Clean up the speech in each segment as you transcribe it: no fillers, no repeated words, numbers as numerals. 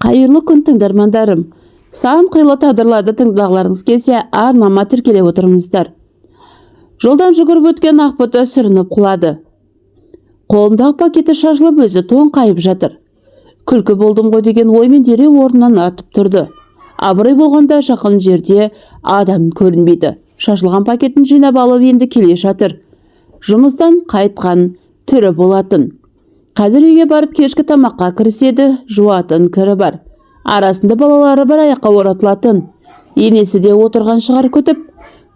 Қайырлы күн тыңдармандарым. Сан қилы тағдырларды тыңдағыларыңыз келсе, арнама тіркеле отырыңыздар. Жолдан жүгіріп өткен Ақбота сүрініп құлады. Қолындағы пакеті шашылып, өзі тоңқайып жатыр. Күлкі болдым ғой деген оймен дереу орнынан атып тұрды. Абырой болғанда жақын жерде адам көрінбейді. Шашылған пакетін жинап алып енді келе жатыр. Жұмыстан қайтқан түрі болатын. Қазір үйге барып кешкі тамаққа кіріседі, жуатын кірі бар. Арасында балалары бар, аяққа оратылатын. Енесі де отырған шығар күтіп.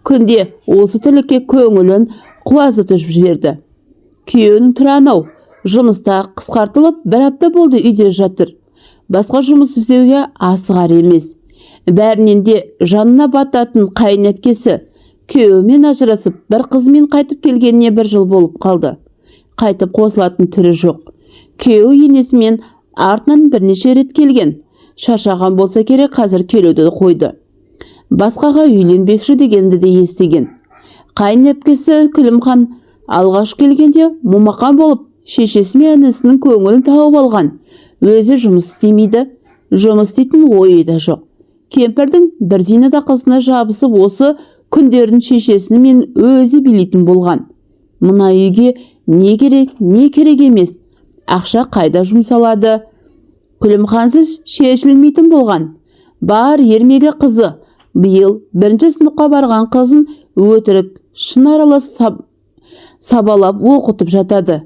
Күнде осы тірлікке көңілін құлазытып жіберді. Күйеуінің тұранау, жұмыста қысқартылып, бір апта болды үйде жатыр. Басқа жұмыс істеуге асығар емес. Бәрінен де жанына бататын қайынәпкесі. Күйеуімен ажырасып, бір қызымен қайтып келгеніне 1 жыл болып қалды. Қайтып қосылатын түрі жоқ. Күйеуі енесімен артынан бірнеше рет келген. Шаршаған болса керек, қазір келуді қойды. Басқаға үйленбекші дегенді де естіген. Қайынәпкесі Күлімхан алғаш келгенде момақан болып, шешесі мен інісінің көңілін тауып алған. Өзі жұмыс істемейді, жұмыс істейтін ойы да жоқ. Кемпірдің бір зейнеті қызына жабысып, осы күндердің шешесіні мен өзі билейтін болған. Мына үйге не керек, не керек емес. Ақша қайда жұмсалады? Күлімхансыз шешілмейтін болған. Бар ермегі қызы. Биыл 1-ші сыныпқа барған қызын өтірік, шын аралас сабалап оқытып жатады.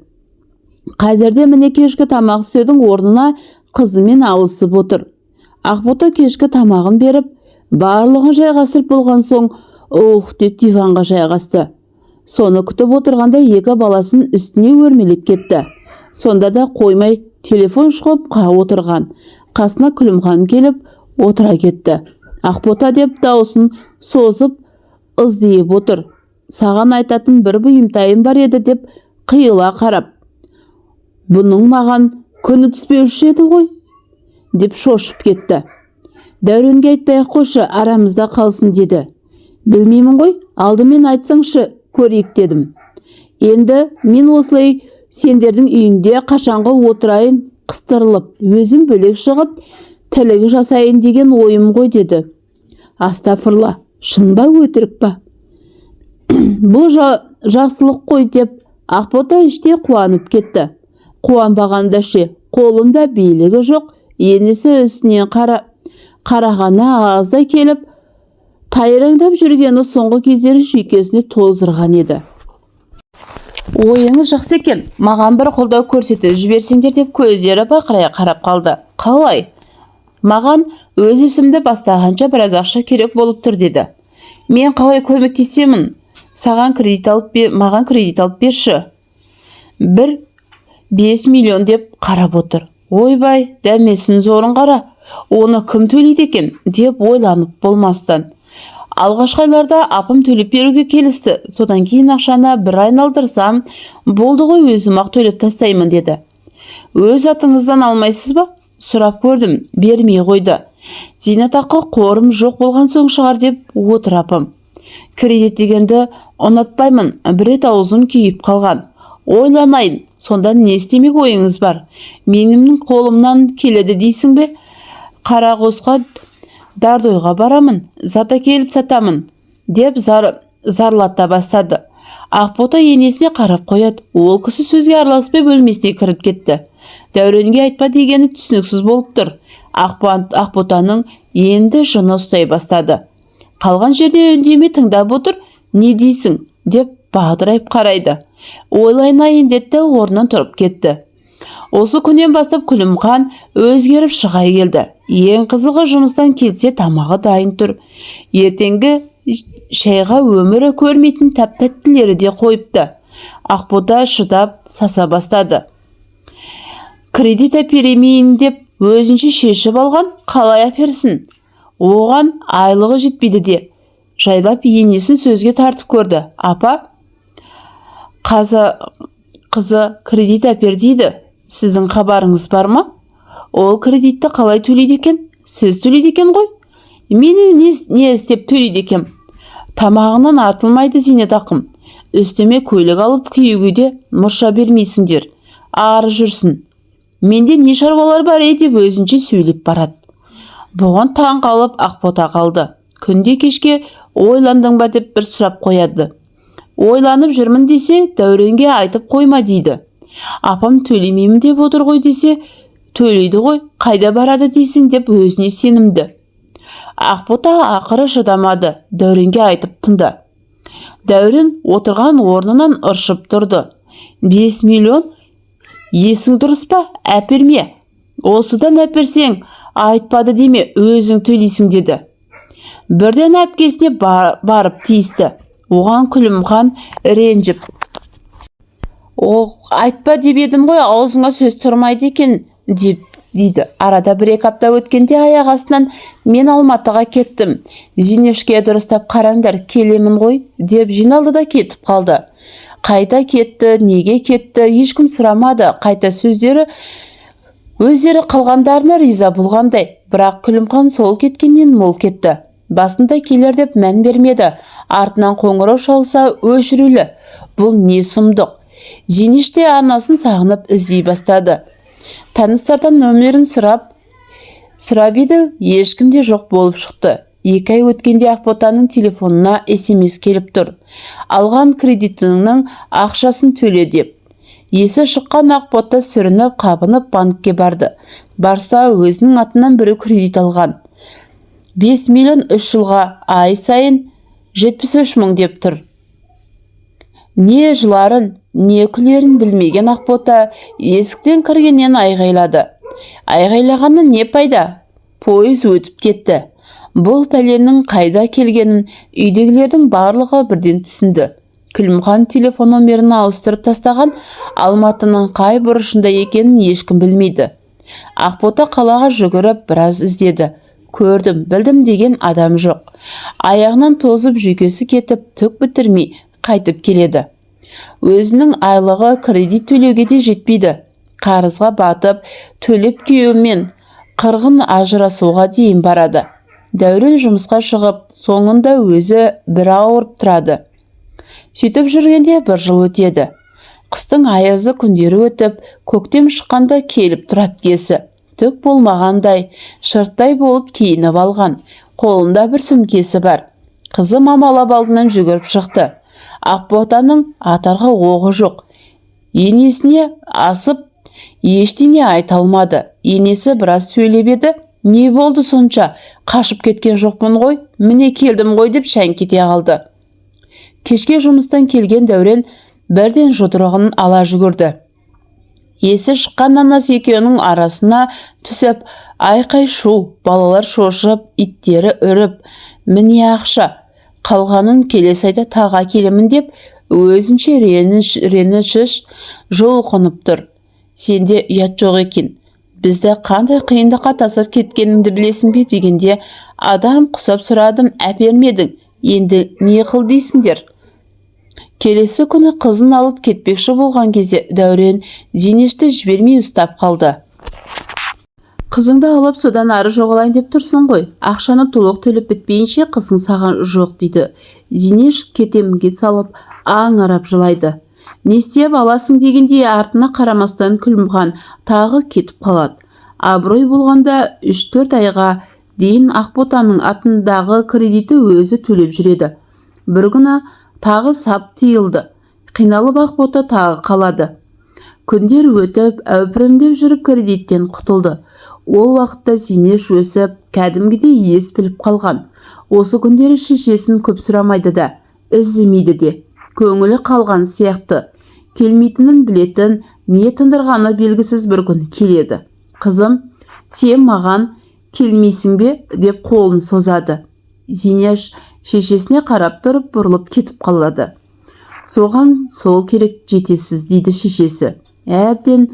Қазірде міне кешкі тамақ істеудің орнына қызымен алысып отыр. Ақбота кешкі тамағын беріп, барлығын жайғастырып болған соң, деп диванға жайғасты. Соны күтіп отырғанда 2 баласын үстіне өрмелеп кетті. Сонда да қоймай телефон шұқып отырған. Қасына Күлімхан келіп отыра кетті. Ақбота деп даусын созып ыздиып отыр. Саған айтатын бір бұйымтайым бар еді деп қиыла қарап. Бұның маған күні түспеуші еді ғой, деп шошып кетті. Дәуренге айтпай қойшы, арамызда қалсын деді. Білмеймін ғой, алдымен айтсаңшы, көрейік дедім. Енді мен осылай сендердің үйіңде қашанғы отырайын, қыстырылып, өзім бөлек шығып, тілігі жасайын деген ойым ғой деді. Астафырла, шын ба, өтірік па? Бұл жақсылық қой деп Ақбота іште қуанып кетті. Қуанбағанда ше, қолында билігі жоқ, енесі үстінен қарағаны ağızda келіп, тайраңдап жүргені соңғы кездері жүйкесіне тоздырған еді. Ойыңыз жақсы екен, маған бір қолдау көрсетіп жіберсеңдер деп көздері бақырая қарап қалды. Қалай? Маған өз ісімді бастағанша біраз ақша керек болып тұр деді. Мен қалай көмектесемін? Маған кредит алып берші. 5 миллион деп қарап отыр. Ойбай, дәмесін зорын қара. Оны кім төлейді екен деп ойланып болмастан. Алғашқы айларда апым төлеп беруге келісті. Содан кейін ақшаны бір айналдырсам, болды ғой, өзім ақ төлеп тастаймын деді. Өз атыңыздан алмайсыз ба? Сұрап көрдім, бермей қойды. Зейнетақы қорым жоқ болған соң шығар деп отыр апам. Кредит дегенді ұнатпаймын, бір рет аузым күйіп қалған. Ойланайын, сонда не істемек ойыңыз бар? Менің қолымнан келеді дейсің бе? Қарағосқа Дардойға барамын, зата келіп сатамын, деп зарлата бастады. Ақбота енесіне қарап қояды. Ол кісі сөзге араласпай бөлмесіне кіріп кетті. Дәуренге айтпа дегені түсініксіз болып тұр. Ақботаның енді жыны ұстай бастады. Қалған жерде үндемей тыңдап отыр. Не дейсің? деп бағдырайып қарайды. Ойлайын деді, орнынан тұрып кетті. Осы күннен бастап Күлімхан өзгеріп шыға келді. Ең қызығы, жұмыстан келсе тамағы дайын тұр. Ертеңгі шайға өмірі көрмейтін тәп-тәттілері де қойыпты. Ақбота шыдап саса бастады. Кредит әперемейін деп өзінше шешіп алған, қалай әперсін? Оған айлығы жетпейді де. Жайлап енесін сөзге тартып көрді. Апа, қызы кредит әпер дейді. Сіздің хабарыңыз бар ма? Ол кредитті қалай төлейді екен? Сіз төлейді екен ғой? Мені не істеп төлейді екен? Тамағынан артылмайды зейнетақым. Үстіме көйлек алып киюге де мұрша бермейсіңдер. Ары жүрсін. Менде не шаруалар бар деп өзінше сөйлеп барады. Бұған таң қалып Ақбота қалды. Күнде кешке ойландың ба деп бір сұрап қояды. Ойланып жүрмін десе, Дәуренге айтып қойма дейді. Апам төлемеймін деп отыр ғой десе, төлейді ғой, қайда барады дейсің деп өзіне сенімді. Ақбота ақыры шыдамады, Дәуренге айтып тынды. Дәурен отырған орнынан ыршып тұрды. 5 миллион? Есің дұрыс па? Әперме. Осыдан әперсең, айтпады деме, өзің төлейсің деді. Бірден әпкесіне барып тиісті. Оған Күлімхан ренжіп. Айтпа деп едім ғой, аузыңа сөз тұрмайды екен дейді. Арада 1-2 апта өткенде аяқ астынан мен Алматыға кеттім. Зинешке дұрыстап қараңдар, келемін ғой деп жиналды да кетіп қалды. Қайда кетті, неге кетті, ешкім сұрамады. Қайта сөздері өздері қалғандарына риза болғандай. Бірақ Күлімхан сол кеткеннен мол кетті. Басында келер деп мән бермеді. Артынан қоңырау шалса өшірулі. Бұл не сұмдық. Зинеште анасын сағынып іздей бастады. Таныстардан нөмерін сұрап еді, ешкімде жоқ болып шықты. 2 ай өткенде Ақботаның телефонына SMS келіп тұр. Алған кредитінің ақшасын төле деп. Есі шыққан Ақбота сүрініп, қабынып банкке барды. Барса өзінің атынан бірі кредит алған. 5 миллион 3 жылға, ай сайын 73 мың деп тұр. Не жыларын, не күлерін білмеген Ақбота есіктен кіргеннен айғайлады. Айғайлағаны не пайда? Пойыз өтіп кетті. Бұл пәленің қайда келгенін үйдегілердің барлығы бірден түсінді. Күлімхан телефон номерін ауыстырып тастаған, Алматының қай бұрышында екенін ешкім білмейді. Ақбота қалаға жүгіріп біраз іздеді. Көрдім, білдім деген адам жоқ. Аяғынан тозып жүйкесі кетіп, түк бітірмей қайтып келеді. Өзінің айлығы кредит төлеуге де жетпейді. Қарызға батып, төлеп күйеуімен қырғын ажырасуға дейін барады. Дәурен жұмысқа шығып, соңында өзі бір ауырып тұрады. Сөйтіп жүргенде 1 жыл өтеді. Қыстың аязы күндері өтіп, көктем шыққанда келіп тұр әпкесі. Түк болмағандай, шырттай болып киініп алған. Қолында бір сөмкесі бар. Қызы мамалап алдынан жүгіріп шықты. Ақботаның атарға оғы жоқ. Енесіне асып, ештеңе айта алмады. Енесі біраз сөйлеп еді. Не болды сонша? Қашып кеткен жоқпын ғой, міне келдім ғой деп шәңкете қалды. Кешке жұмыстан келген Дәурен бірден жұдырығын ала жүгірді. Есі шыққан анасы екеуінің арасына түсіп, айқай шу, балалар шошып, иттері үріп, міне ақша, қалғанын келесі айда таға келемін деп, өзінше ренішіш жұлқынып тұр. Сенде ұят жоқ екен. Бізді қандай қиындыққа тасып кеткеніңді білесің бе дегенде, адам құсап сұрадым, әпермедің, енді не қыл дейсіңдер? Келесі күні қызын алып кетпекші болған кезде Дәурен Зинешті жібермей ұстап қалды. Қызыңды алып содан ары жоғалайын деп тұрсың ғой. Ақшаны толық төлеп бітпейінше қызың саған жоқ дейді. Зинеш кетемінге салып аңырап жылайды. Не істеп аласың дегенде артына қарамастан Күлімхан тағы кетіп қалады. Абырой болғанда 3-4 айға дейін Ақботаның атындағы кредиті өзі төлеп жүреді. Бір күні тағы сап тиылды. Қиналып Ақбота тағы қалады. Күндер өтіп, әупірімдеп жүріп кредиттен құтылды. Ол уақытта Зинеш өсіп, кәдімгідей ес біліп қалған. Осы күндері шешесін көп сұрамайды да, іздемейді де. Көңілі қалған сияқты. Келмейтінін білетін, не тындырғаны белгісіз бір күн келеді. Қызым, сен маған келмейсің бе деп қолын созады. Зинеш шешесіне қарап тұрып бұрылып кетіп қалады. Соған сол керек жетесіз дейді шешесі. Әбден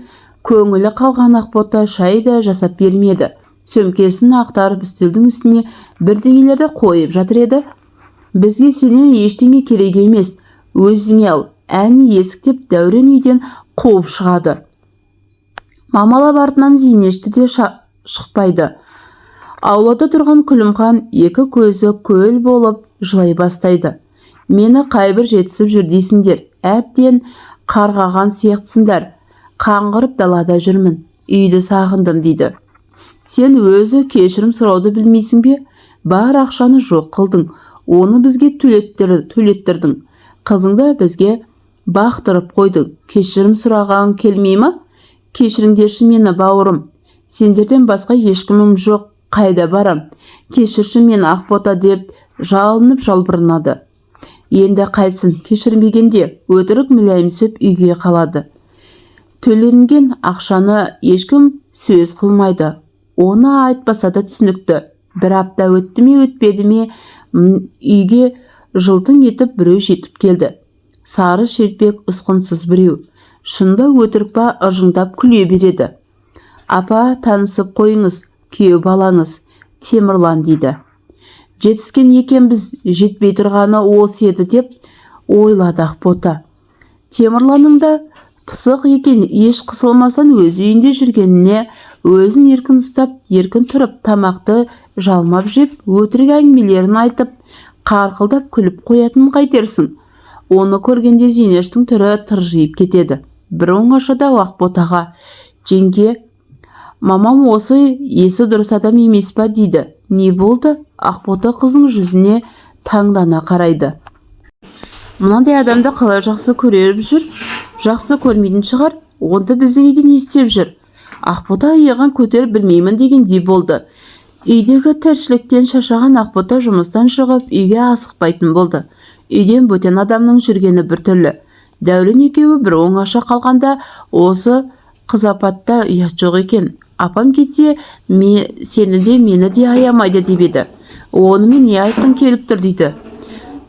көңілі қалған Ақбота шай да жасап бермеді. Сөмкесін ақтарып үстелдің үстіне бірдеңелерді қойып жатыр еді. Бізге сенен ештеңе керек емес, өзіңе ал, әне есік деп Дәурен үйден қуып шығады. Мамалап артынан Зинешті де шықпайды. Аулада тұрған Күлімхан екі көзі көл болып жылай бастайды. Мені қайбір жетісіп жүр дейсіңдер, әбден қарғаған сияқтысыңдар. Қаңғырып далада жүрмін. үйді сағындым дейді. Сен өзі кешірім сұрауды білмейсің бе? Бар ақшаны жоқ қылдың, оны бізге төлеттірдің. Қызыңды бізге бақтырып қойдың. Кешірім сұраған келмей ма? Кешіріңдерші мені, бауырым. Сендерден басқа ешкімім жоқ, қайда барам? Кешірші мені, Ақбота, деп жалынып жалбырынады. Енді қайтсын, кешірмегенде өтірік мүләйімсіп үйге қалады. Төленген ақшаны ешкім сөз қылмайды. Оны айтпаса да түсінікті. Бір апта өтті ме өтпеді ме, үйге жылтың етіп біреу жетіп келді. Сары шертпек ұсқынсыз біреу. Шын ба өтірік па ыржыңдап күле береді. Апа, танысып қойыңыз, күйеу балаңыз Темірлан дейді. Жетіскен екенбіз, жетпей тұрғаны осы еді деп ойлады Ақбота. Темірланның да пысық екен, еш қысылмасан өз үйінде жүргеніне өзін еркін ұстап, еркін тұрып, тамақты жалмап жеп, өтірік әңгімелерін айтып, қарқылдап күліп қоятынын қайтерсің. Оны көргенде Зейнештің түрі тыржиып кетеді. Бір оңашада Ақботаға: жеңге, мамам осы есі дұрыс адам емес па дейді. Не болды? Ақбота қыздың жүзіне таңдана қарайды. Мынандай адамды қалай жақсы көріп жүр? Жақсы көрмейтін шығар, онда біздің үйде не істеп жүр? Ақбота иығын көтеріп білмеймін дегендей болды. Үйдегі тіршіліктен шаршаған Ақбота жұмыстан шығып үйге асықпайтын болды. Үйден бөтен адамның жүргені біртүрлі. Дәурен екеуі бір оңаша қалғанда осы қызапатта ұят жоқ екен. Апам кетсе, сені де мені де аямайды деп еді. Онымен не айтқың келіп тұр дейді.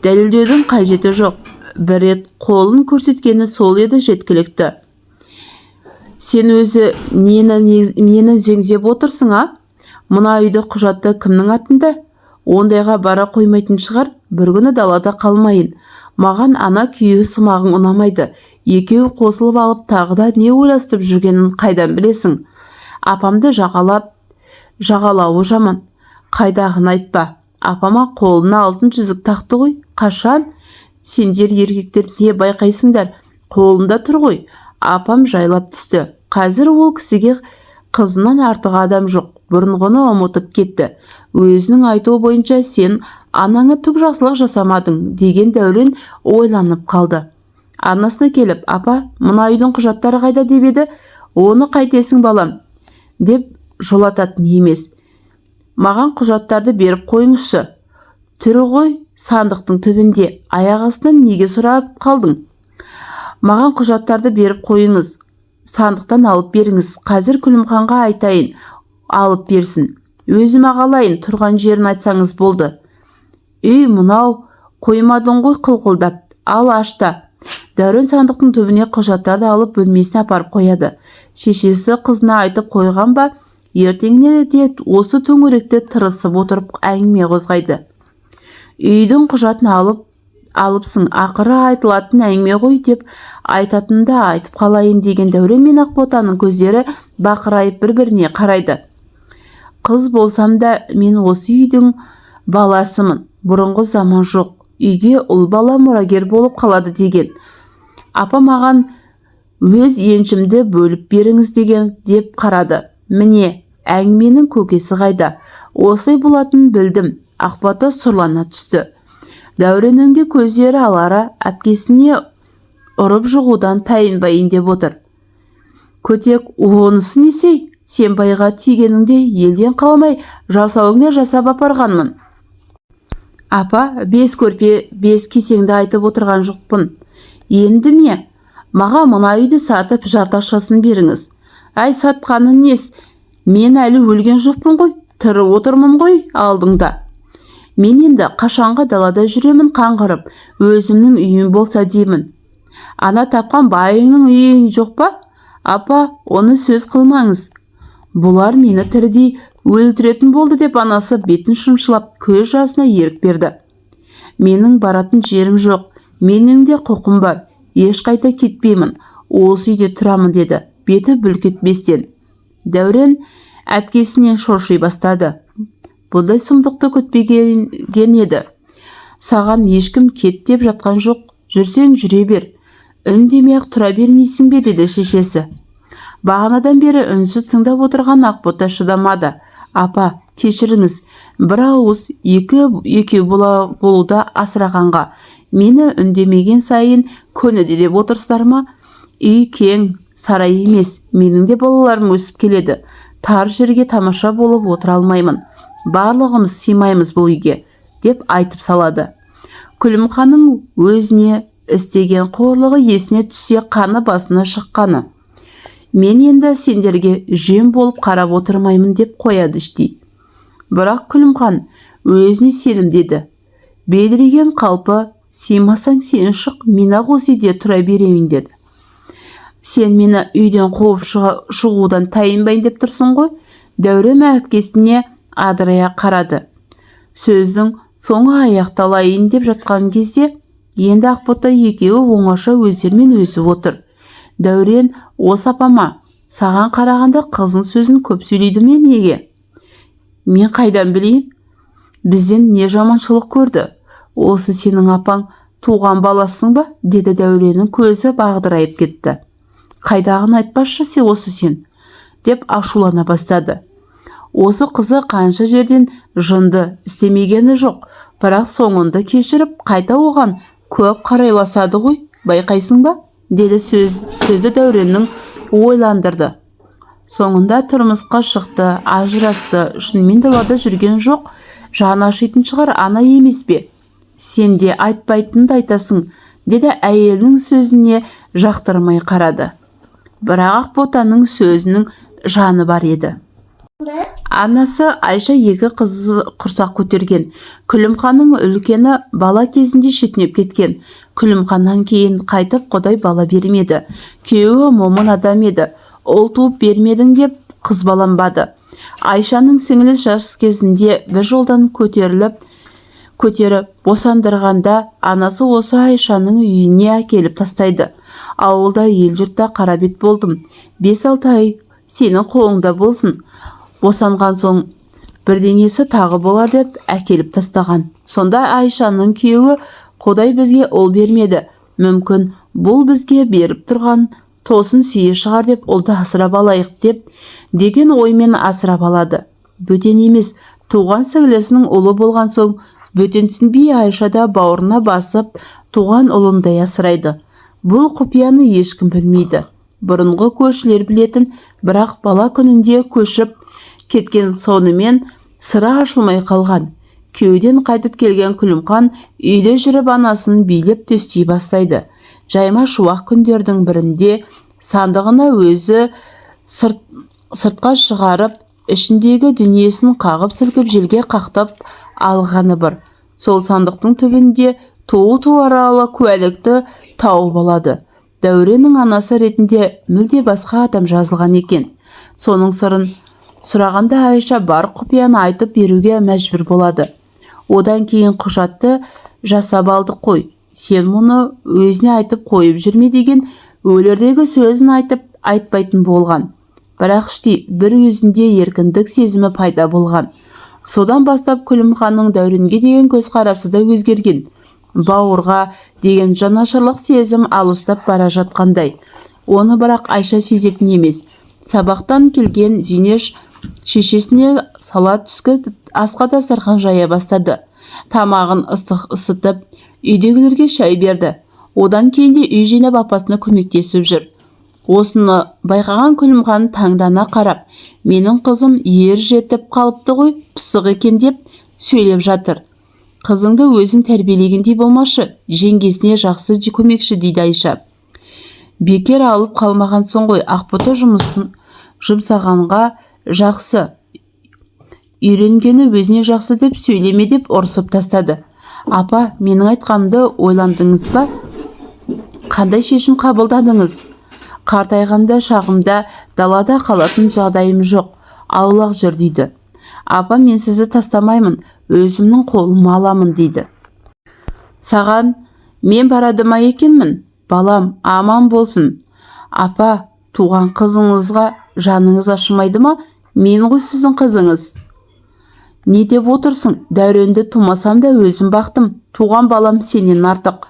Дәлелдеудің қажеті жоқ. Бір рет қолын көрсеткені сол еді жеткілікті. Сен өзі мені зеңзеп отырсың, а? Мына үйді құжатты кімнің атында? Ондайға бара қоймайтын шығар. Бір күні далада қалмайын. Маған ана күйеу сымағың ұнамайды. Екеу қосылып алып тағы да не ойластып жүргенін қайдан білесің? Апамды жағалауы жаман. Қайдағын айтпа. Апама қолына алтын жүзік тақты ғой. Қашан? Сендер еркектер не байқайсыңдар? Қолында тұр ғой. Апам жайлап түсті. Қазір ол кісіге қызынан артық адам жоқ. Бұрынғыны ұмытып кетті. Өзінің айтуы бойынша сен анаңа түк жақсылық жасамадың деген Дәурен ойланып қалды. Анасына келіп: апа, мына үйдің құжаттары қайда деп еді. Оны қайтесің балам деп жолататын емес. Маған құжаттарды беріп қойыңызшы. Түрі ғой сандықтың түбінде. Аяқ астынан неге сұрап қалдың? Маған құжаттарды беріп қойыңыз. Сандықтан алып беріңіз. Қазір Күлімханға айтайын, алып берсін. Өзім ағалайын, тұрған жерін айтсаңыз болды. Үй мынау, қоймадың ғой қылқылдап. Ал ашта. Дәурен сандықтың түбіне құжаттарды алып бөлмесіне апарып қояды. Шешесі қызына айтып қойған ба, ертеңіне де осы төңіректе тырысып отырып әңгіме қозғайды. Үйдің құжатын алыпсың, ақыры айтылатын әңгіме ғой деп айтатынды айтып қалайын деген Дәурен мен Ақботаның көздері бақырайып бір-біріне қарайды. Қыз болсам да мен осы үйдің баласымын. Бұрынғы заман жоқ. Үйге ұл бала мұрагер болып қалады деген. Апа маған өз еншімді бөліп беріңіз деген деп қарады. Міне, әңгіменің көкесі қайда? Осылай болатынын білдім. Ақбота сұрлана түсті. Дәуреннің де көздері алара, әпкесіне ұрып жығудан тайынбайын деп отыр. Көтек, онысы несей? Сен байға тигеніңде елден қалмай жасауыңа жасап апарғанмын. Апа, 5 көрпе, 5 кесеңді айтып отырған жоқпын. Енді не? Маға мына үйді сатып жартақшасын беріңіз. Ай, сатқаны нес? Мен әлі өлген жоқпын ғой. Тірі отырмын ғой алдыңда. Мен енді қашанға далада жүремін қаңғырып, өзімнің үйім болса деймін. Ана тапқан байыңның үйі жоқ па? Апа, оны сөз қылмаңыз. Бұлар мені тірідей өлтіретін болды деп анасы бетін шымшылап көз жасына ерік берді. Менің баратын жерім жоқ. Менің де құқым бар. Ешқайда кетпеймін. Осы үйде тұрамын деді. Беті бүлк етпестен. Дәурен әпкесінен шоши бастады. Бұндай сұмдықты күтпеген еді. Саған ешкім кет деп жатқан жоқ. Жүрсең жүре бер. Үндемей-ақ тұра бермейсің бе деді шешесі. Бағанадан бері үнсіз тыңдап отырған Ақбота шыдамады. Апа, кешіріңіз, бір ауыз екеу болуда асырағанға. Мені үндемеген сайын көнеді деп отырсыздар ма? Үй кең, сарай емес, менің де балаларым өсіп келеді. Тар жерге тамаша болып отыра алмаймын. Барлығымыз сыймаймыз бұл үйге, деп айтып салады. Күлімханның өзіне істеген қорлығы есіне түссе қаны басына шыққаны. Мен енді сендерге жем болып қарап отырмаймын деп қояды іштей. Бірақ Күлімхан өзіне сенімдеді. Бедіреген қалпы, сыймасаң сен шық, мен ақ осы үйде тұра беремін деді. Сен мені үйден қуып шығудан тайынбайын деп тұрсың ғой? Дәурен әпкесіне адырая қарады. Сөздің соңы аяқталайын деп жатқан кезде енді Ақбота екеуі оңаша өздерімен өсіп отыр. Дәурен, осы апама, саған қарағанда қызың сөзін көп сөйлейді ме неге? Мен қайдан білейін? Бізден не жаманшылық көрді? Осы сенің апаң туған баласың ба? Деді Дәуреннің көзі бағдырайып кетті. Қайдағын айтпашы осы сен, деп ашулана бастады. Осы қызы қанша жерден жынды істемегені жоқ, бірақ соңында кешіріп қайта оған көп қарайласады ғой, байқайсың ба? Деді сөзді Дәуреннің ойландырды. Соңында тұрмысқа шықты, ажырасты, шынымен далада жүрген жоқ, жаны ашитын шығар, ана емес пе? Сен де айтпайтынды айтасың, деді әйелінің сөзіне жақтырмай қарады. Бірақ Ақботаның сөзінің жаны бар еді. Анасы Айша екі қызы құрсақ көтерген. Күлімханның үлкені бала кезінде шетінеп кеткен. Күлімханнан кейін қайтып құдай бала бермеді. Күйеуі момын адам еді. Ұл туып бермедің деп қызбаланбады. Айшаның сіңіліс жас кезінде бір жолдан көтеріп босандырғанда анасы осы Айшаның үйіне әкеліп тастайды. Ауылда ел-жұртта қарабет болдым. 5-6 ай сенің қолыңда болсын. Босанған соң бірдеңесі тағы болар деп әкеліп тастаған. Сонда Айшаның күйеуі құдай бізге ұл бермеді. Мүмкін бұл бізге беріп тұрған тосын сыйы шығар деп ұлды асырап алайық деген оймен асырап алады. Бөтен емес, туған сіңлісінің ұлы болған соң бөтенсінбей Айша да бауырына басып туған ұлындай асырайды. Бұл құпияны ешкім білмейді. Бұрынғы көршілер білетін, бірақ бала күнінде көшіп кеткен сонымен сыры ашылмай қалған. Күйеуден қайтып келген Күлімхан үйде жүріп анасын билеп төстей бастайды. Жайма шуақ күндердің бірінде сандығына өзі сыртқа шығарып, ішіндегі дүниесін қағып сілкіп желге қақтап алғаны бір. Сол сандықтың түбінде туу аралы куәлікті тауып алады. Дәуреннің анасы ретінде мүлде басқа адам жазылған екен. Соның сырын сұрағанда Айша бар құпияны айтып беруге мәжбүр болады. Одан кейін құжатты жасап алдық қой. Сен мұны өзіне айтып қойып жүрме деген өлердегі сөзін айтып айтпайтын болған. Бірақ іштей бір өзінде еркіндік сезімі пайда болған. Содан бастап Күлімханның Дәуренге деген көзқарасы да өзгерген. Бауырға деген жанашырлық сезім алыстап бара жатқандай. Оны бірақ Айша сезетін емес. Сабақтан келген Зинеш шешесіне сала түскі асқа дастархан жая бастады. Тамағын ыстық ысытып, үйдегілерге шай берді. Одан кейін де үй жинап апасына көмектесіп жүр. Осыны байқаған Күлімхан таңдана қарап, менің қызым ер жетіп қалыпты ғой, пысық екен деп сөйлеп жатыр. Қызыңды өзің тәрбиелегендей болмашы, жеңгесіне жақсы көмекші дейді Айша. Бекер алып қалмағансың ғой, Ақбота жұмысын жұмсағанға жақсы, үйренгені өзіне жақсы деп сөйлеме деп ұрсып тастады. Апа, менің айтқанымды ойландыңыз ба? Қандай шешім қабылдадыңыз? Қартайғанда шағымда далада қалатын жағдайым жоқ, аулақ жүр дейді. Апа, мен сізді тастамаймын, өзімнің қолыма аламын дейді. Саған мен барады ма екенмін? Балам, аман болсын. Апа, туған қызыңызға жаныңыз ашымайды ма? Мен ғой сіздің қызыңыз. Не деп отырсың? Дәуренді тумасам да өзім бақтым. Туған балам сенен артық.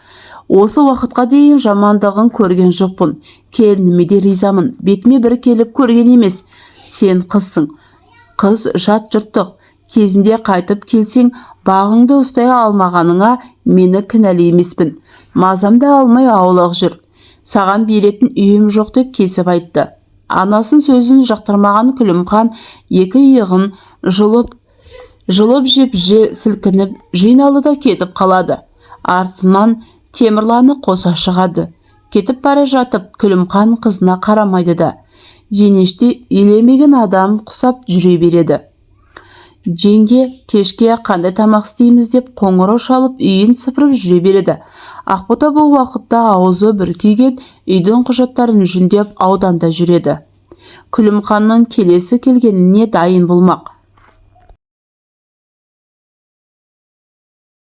Осы уақытқа дейін жамандығын көрген жоқпын. Келініме де ризамын. Бетіме бір келіп көрген емес. Сен қызсың. Қыз жат жұрттық. Кезінде қайтып келсең, бағыңды ұстай алмағаныңа мені кінәлі емеспін. Мазамды алмай аулақ жүр. Саған беретін үйім жоқ деп кесіп айтты. Анасын сөзін жақтырмаған Күлімхан екі иығын жұлып жеп сілкініп жиналды да кетіп қалады. Артынан Темірланы қоса шығады. Кетіп бара жатып Күлімхан қызына қарамайды да. Жеңеште елемеген адам құсап жүре береді. Жеңге кешке қандай тамақ істейміз деп қоңырау шалып үйін сыпырып жүре береді. Ақбота бұл уақытта аузы бір күйген үйдің құжаттарын жүндеп ауданда жүреді. Күлімханның келесі келгеніне дайын болмақ.